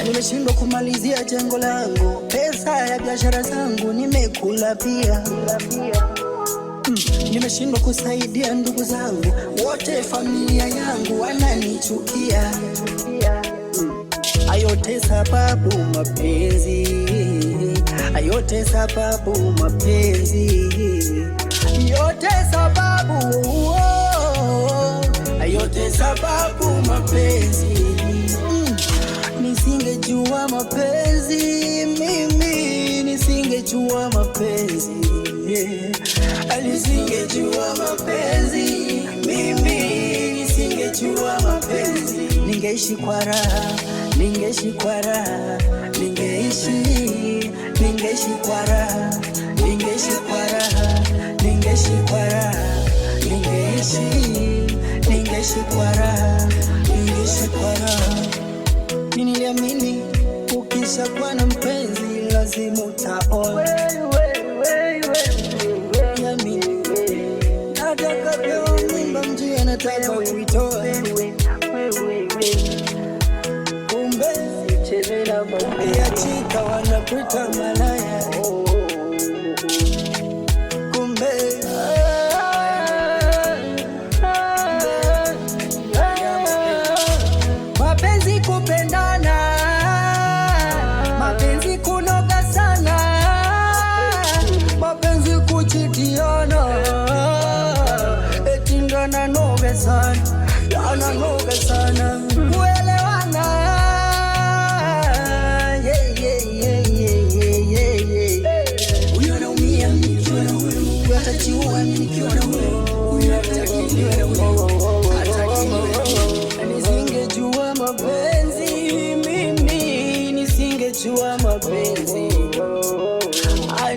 Nimeshindwa kumalizia jengo langu, pesa ya biashara zangu nimekula pia. Nimeshindwa kusaidia ndugu zangu, wote familia yangu wananichukia. Ayote sababu mapenzi, ayote sababu mapenzi, yote sababu, ayote sababu mapenzi. Nisingejua mapenzi mimi, nisingejua mapenzi, nisingejua mapenzi mimi, nisingejua mapenzi. Ningeishi kwa raha, ningeishi kwa raha, ningeishi kwa raha, ningeishi kwa raha, ningeishi kwa raha, ningeishi kwa raha, ningeishi kwa raha. Niliamini ukishakuwa na mpenzi lazima utaoa. Nataka pewa mimba mjue nataka kuitoa. Kumbe ukiachika wanakuita malaya. Kumbe mapenzi kupendana, mapenzi kunoga sana, mapenzi kuchitiana, eti ndo ananoga sana, ananoga sana. Kuelewana, huyu anaumia nikiwa na huyu, atajiua nikiwa na huyu, hataki niwe na huyu, hataki niwe na huyu. Nisingejua mapenzi mimi, nisingejua mapenzi,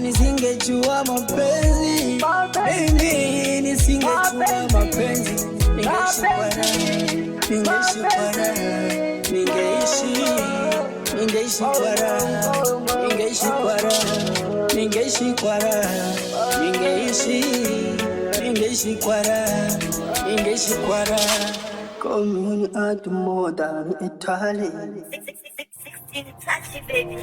nisingejua mapenzi mimi, nisingejua mapenzi. Ningeishi kwa raha, ningeishi kwa raha, ningeishi kwa raha, ningeishi kwa raha, ningeishi kwa raha, ningeishi kwa raha, ningeishi kwa raha. Call me when you act more than Italy. 16 touchy baby.